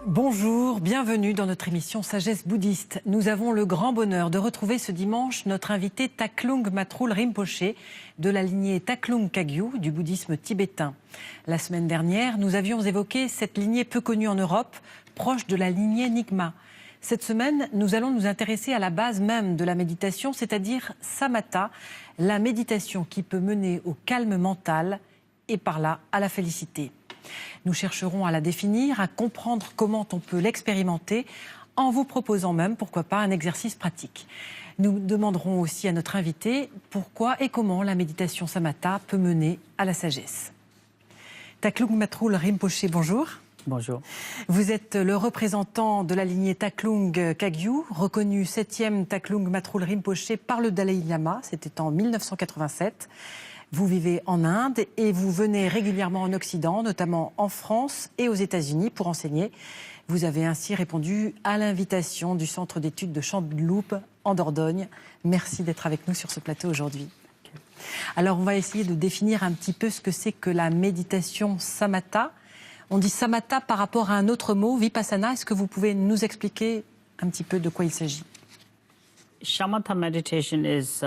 Bonjour, bienvenue dans notre émission Sagesse bouddhiste. Nous avons le grand bonheur de retrouver ce dimanche notre invité Taklung Matrul Rinpoché de la lignée Taklung Kagyu du bouddhisme tibétain. La semaine dernière, nous avions évoqué cette lignée peu connue en Europe, proche de la lignée Nyingma. Cette semaine, nous allons nous intéresser à la base même de la méditation, c'est-à-dire samatha, la méditation qui peut mener au calme mental et par là à la félicité. Nous chercherons à la définir, à comprendre comment on peut l'expérimenter, en vous proposant même, pourquoi pas, un exercice pratique. Nous demanderons aussi à notre invité pourquoi et comment la méditation samatha peut mener à la sagesse. Taklung Matrul Rinpoché, bonjour. Bonjour. Vous êtes le représentant de la lignée Taklung Kagyu, reconnu 7e Taklung Matrul Rinpoché par le Dalai Lama, c'était en 1987. Vous vivez en Inde et vous venez régulièrement en Occident, notamment en France et aux États-Unis pour enseigner. Vous avez ainsi répondu à l'invitation du Centre d'études de Chanteloup en Dordogne. Merci d'être avec nous sur ce plateau aujourd'hui. Alors on va essayer de définir un petit peu ce que c'est que la méditation samatha. On dit samatha par rapport à un autre mot, vipassana. Est-ce que vous pouvez nous expliquer un petit peu de quoi il s'agit? Shamatha meditation is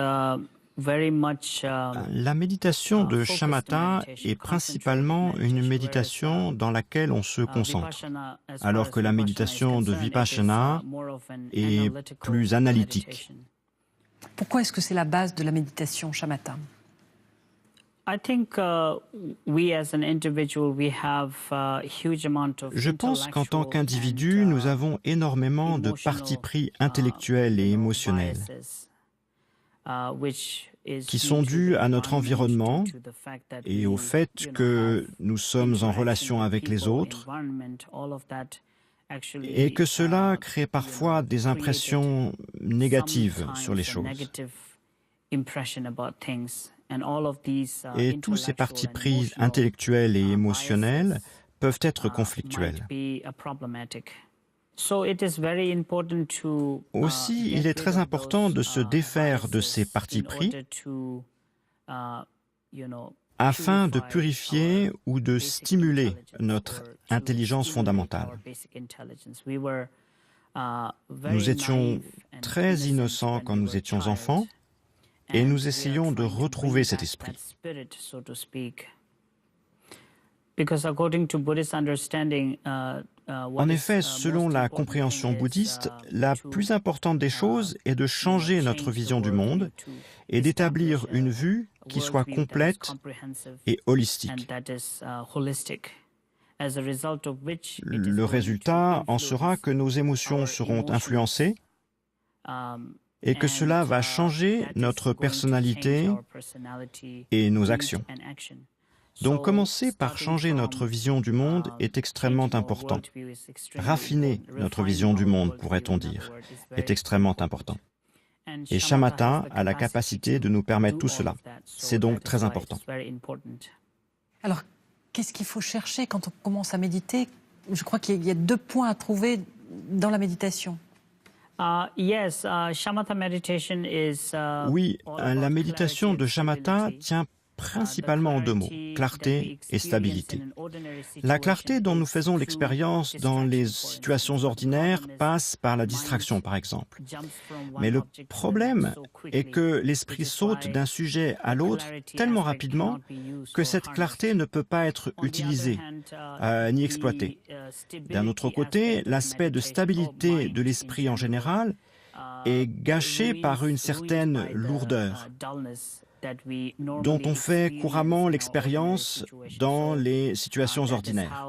La méditation de shamatha est principalement une méditation dans laquelle on se concentre, alors que la méditation de vipassana est plus analytique. Pourquoi est-ce que c'est la base de la méditation shamatha? Je pense qu'en tant qu'individu, nous avons énormément de partis pris intellectuels et émotionnels qui sont dus à notre environnement et au fait que nous sommes en relation avec les autres et que cela crée parfois des impressions négatives sur les choses. Et tous ces partis pris intellectuels et émotionnels peuvent être conflictuels. Aussi, il est très important de se défaire de ces partis pris afin de purifier ou de stimuler notre intelligence fondamentale. Nous étions très innocents quand nous étions enfants et nous essayons de retrouver cet esprit. En effet, selon la compréhension bouddhiste, la plus importante des choses est de changer notre vision du monde et d'établir une vue qui soit complète et holistique. Le résultat en sera que nos émotions seront influencées et que cela va changer notre personnalité et nos actions. Donc commencer par changer notre vision du monde est extrêmement important. Raffiner notre vision du monde, pourrait-on dire, est extrêmement important. Et shamatha a la capacité de nous permettre tout cela. C'est donc très important. Alors, qu'est-ce qu'il faut chercher quand on commence à méditer? Je crois qu'il y a 2 points à trouver dans la méditation. Oui, la méditation de shamatha tient principalement en 2 mots, clarté et stabilité. La clarté dont nous faisons l'expérience dans les situations ordinaires passe par la distraction, par exemple. Mais le problème est que l'esprit saute d'un sujet à l'autre tellement rapidement que cette clarté ne peut pas être utilisée ni exploitée. D'un autre côté, l'aspect de stabilité de l'esprit en général est gâché par une certaine lourdeur dont on fait couramment l'expérience dans les situations ordinaires.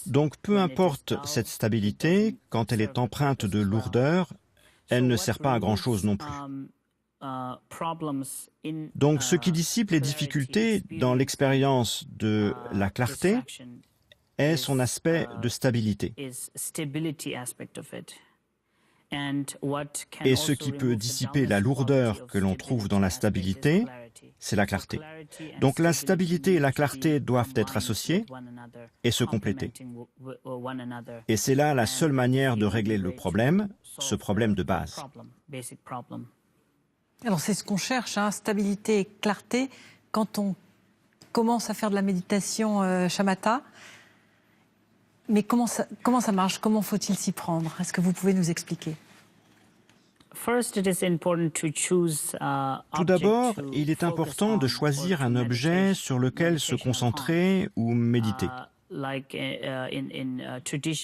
Donc peu importe cette stabilité, quand elle est empreinte de lourdeur, elle ne sert pas à grand-chose non plus. Donc ce qui dissipe les difficultés dans l'expérience de la clarté est son aspect de stabilité. Et ce qui peut dissiper la lourdeur que l'on trouve dans la stabilité c'est la clarté. Donc la stabilité et la clarté doivent être associées et se compléter. Et c'est là la seule manière de régler le problème, ce problème de base. Alors c'est ce qu'on cherche, hein, stabilité et clarté, quand on commence à faire de la méditation shamatha. Mais comment ça marche? Comment faut-il s'y prendre? Est-ce que vous pouvez nous expliquer? Tout d'abord, il est important de choisir un objet sur lequel se concentrer ou méditer.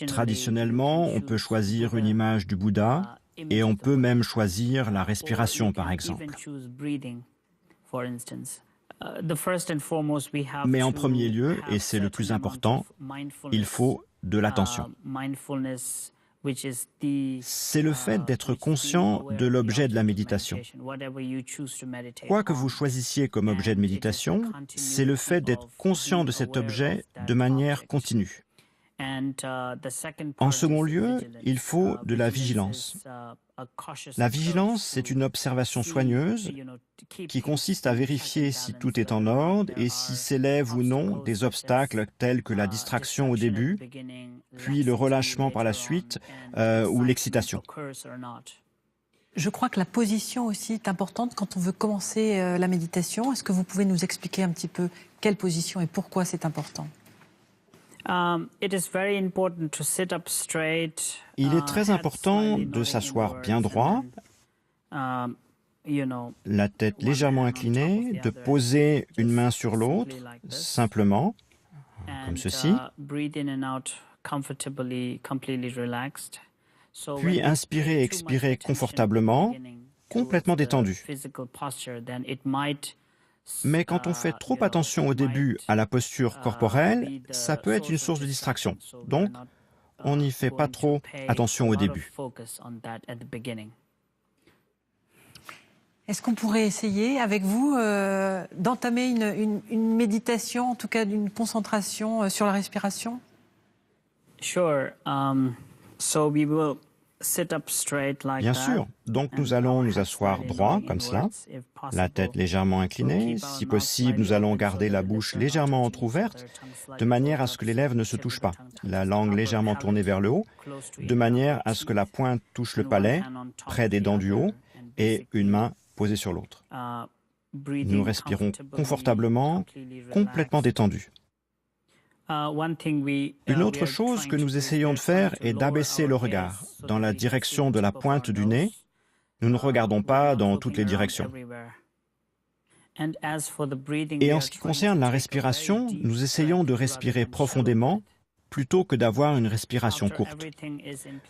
Traditionnellement, on peut choisir une image du Bouddha et on peut même choisir la respiration, par exemple. Mais en premier lieu, et c'est le plus important, il faut de l'attention. C'est le fait d'être conscient de l'objet de la méditation. Quoi que vous choisissiez comme objet de méditation, c'est le fait d'être conscient de cet objet de manière continue. En second lieu, il faut de la vigilance. La vigilance, c'est une observation soigneuse qui consiste à vérifier si tout est en ordre et si s'élèvent ou non des obstacles tels que la distraction au début, puis le relâchement par la suite ou l'excitation. Je crois que la position aussi est importante quand on veut commencer la méditation. Est-ce que vous pouvez nous expliquer un petit peu quelle position et pourquoi c'est important? Il est très important de s'asseoir bien droit, la tête légèrement inclinée, de poser une main sur l'autre, simplement, comme ceci, puis inspirer et expirer confortablement, complètement détendu. Mais quand on fait trop attention au début à la posture corporelle, ça peut être une source de distraction. Donc, on n'y fait pas trop attention au début. Est-ce qu'on pourrait essayer avec vous d'entamer une méditation, en tout cas d'une concentration sur la respiration? Sure. So we will sit up straight like Bien that. sûr. Donc nous allons nous asseoir droit, comme cela, la tête légèrement inclinée. Si possible, nous allons garder la bouche légèrement entrouverte, de manière à ce que les lèvres ne se touchent pas, la langue légèrement tournée vers le haut, de manière à ce que la pointe touche le palais, près des dents du haut, et une main posée sur l'autre. Nous respirons confortablement, complètement détendus. Une autre chose que nous essayons de faire est d'abaisser le regard dans la direction de la pointe du nez. Nous ne regardons pas dans toutes les directions. Et en ce qui concerne la respiration, nous essayons de respirer profondément plutôt que d'avoir une respiration courte.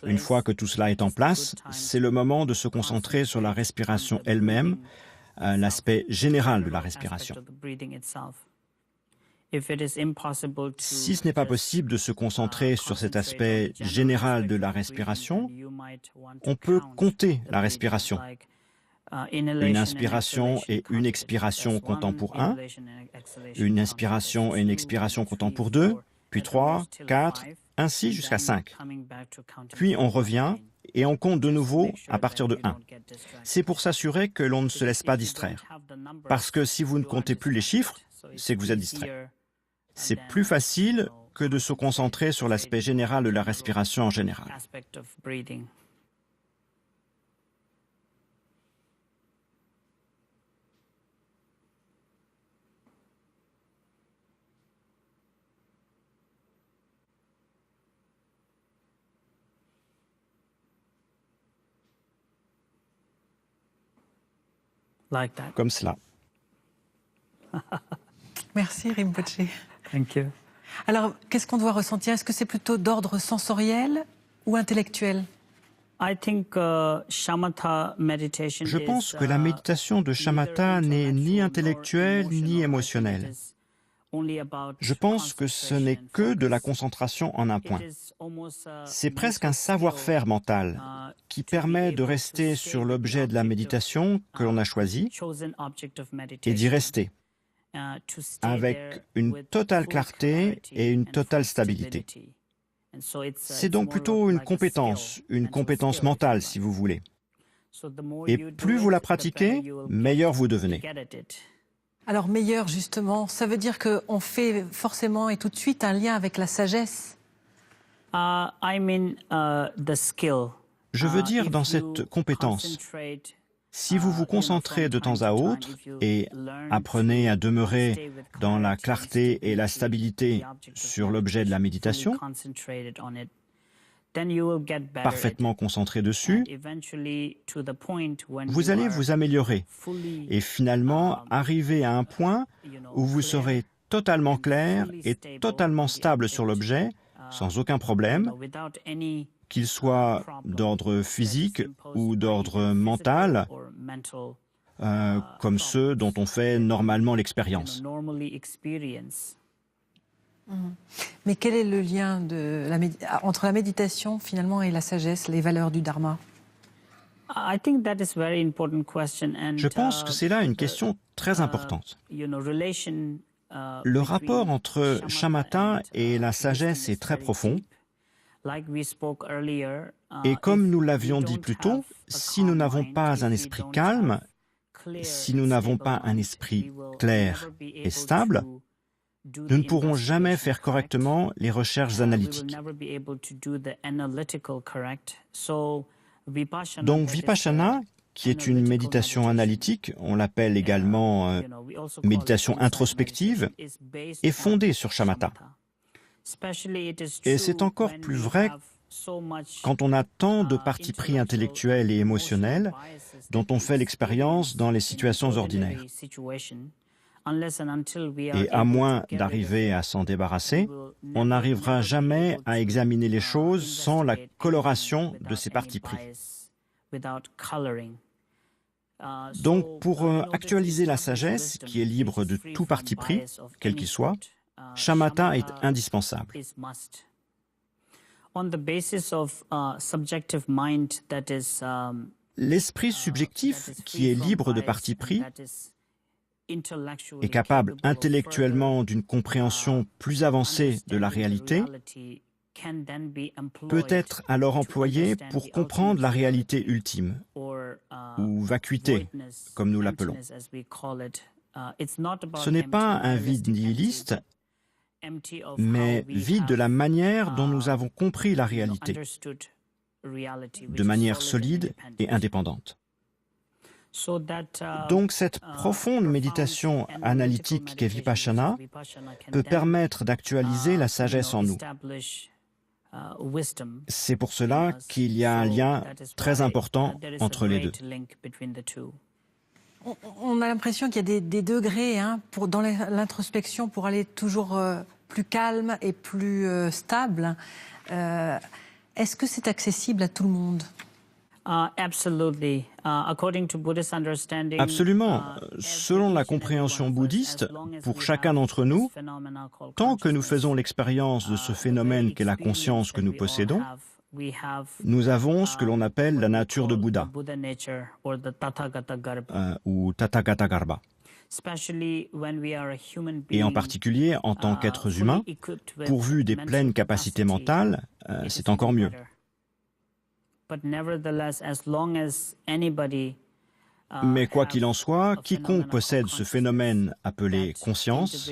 Une fois que tout cela est en place, c'est le moment de se concentrer sur la respiration elle-même, l'aspect général de la respiration. Si ce n'est pas possible de se concentrer sur cet aspect général de la respiration, on peut compter la respiration. Une inspiration et une expiration comptant pour 1, une inspiration et une expiration comptant pour 2, puis 3, 4, ainsi jusqu'à 5. Puis on revient et on compte de nouveau à partir de 1. C'est pour s'assurer que l'on ne se laisse pas distraire. Parce que si vous ne comptez plus les chiffres, c'est que vous êtes distrait. C'est plus facile que de se concentrer sur l'aspect général de la respiration en général. Comme cela. Merci Rinpoche. Thank you. Alors, qu'est-ce qu'on doit ressentir? Est-ce que c'est plutôt d'ordre sensoriel ou intellectuel? Je pense que la méditation de shamatha n'est ni intellectuelle ni émotionnelle. Je pense que ce n'est que de la concentration en un point. C'est presque un savoir-faire mental qui permet de rester sur l'objet de la méditation que l'on a choisi et d'y rester avec une totale clarté et une totale stabilité. C'est donc plutôt une compétence mentale si vous voulez. Et plus vous la pratiquez, meilleur vous devenez. Alors meilleur, justement, ça veut dire qu'on fait forcément et tout de suite un lien avec la sagesse? I mean, the skill. Je veux dire If dans you cette compétence. concentrate, Si vous vous concentrez de temps à autre et apprenez à demeurer dans la clarté et la stabilité sur l'objet de la méditation, parfaitement concentré dessus, vous allez vous améliorer et finalement arriver à un point où vous serez totalement clair et totalement stable sur l'objet, sans aucun problème, qu'il soit d'ordre physique ou d'ordre mental, comme ceux dont on fait normalement l'expérience. Mais quel est le lien entre la méditation finalement et la sagesse, les valeurs du Dharma? Je pense que c'est là une question très importante. Le rapport entre shamatha et la sagesse est très profond. Et comme nous l'avions dit plus tôt, si nous n'avons pas un esprit calme, si nous n'avons pas un esprit clair et stable, nous ne pourrons jamais faire correctement les recherches analytiques. Donc Vipassana, qui est une méditation analytique, on l'appelle également méditation introspective, est fondée sur shamatha. Et c'est encore plus vrai quand on a tant de partis pris intellectuels et émotionnels dont on fait l'expérience dans les situations ordinaires. Et à moins d'arriver à s'en débarrasser, on n'arrivera jamais à examiner les choses sans la coloration de ces partis pris. Donc, pour actualiser la sagesse, qui est libre de tout parti pris, quel qu'il soit, shamatha est indispensable. L'esprit subjectif, qui est libre de parti pris, est capable intellectuellement d'une compréhension plus avancée de la réalité, peut être alors employé pour comprendre la réalité ultime, ou vacuité, comme nous l'appelons. Ce n'est pas un vide nihiliste, mais vide de la manière dont nous avons compris la réalité, de manière solide et indépendante. Donc cette profonde méditation analytique qu'est Vipassana peut permettre d'actualiser la sagesse en nous. C'est pour cela qu'il y a un lien très important entre les deux. On a l'impression qu'il y a des degrés dans l'introspection pour aller toujours plus calme et plus stable. Est-ce que c'est accessible à tout le monde? Absolument. Selon la compréhension bouddhiste, pour chacun d'entre nous, tant que nous faisons l'expérience de ce phénomène qu'est la conscience que nous possédons, nous avons ce que l'on appelle la nature de Bouddha, ou Tathagata Garbha. Et en particulier, en tant qu'êtres humains, pourvus des pleines capacités mentales, c'est encore mieux. Mais quoi qu'il en soit, quiconque possède ce phénomène appelé conscience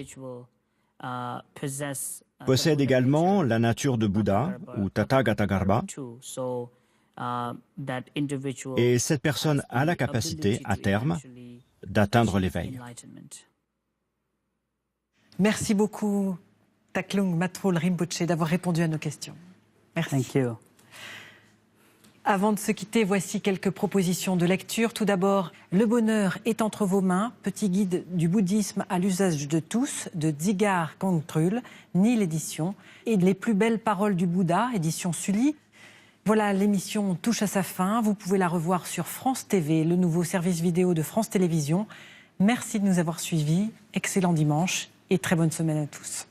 possède également la nature de Bouddha, ou Tathagata Garbha, et cette personne a la capacité, à terme, d'atteindre l'éveil. Merci beaucoup, Taklung Matrul Rinpoche, d'avoir répondu à nos questions. Merci. Thank you. Avant de se quitter, voici quelques propositions de lecture. Tout d'abord, Le bonheur est entre vos mains, petit guide du bouddhisme à l'usage de tous, de Dzigar Kongtrul, Nil édition, et Les plus belles paroles du Bouddha, édition Sully. Voilà, l'émission touche à sa fin. Vous pouvez la revoir sur France TV, le nouveau service vidéo de France Télévisions. Merci de nous avoir suivis. Excellent dimanche et très bonne semaine à tous.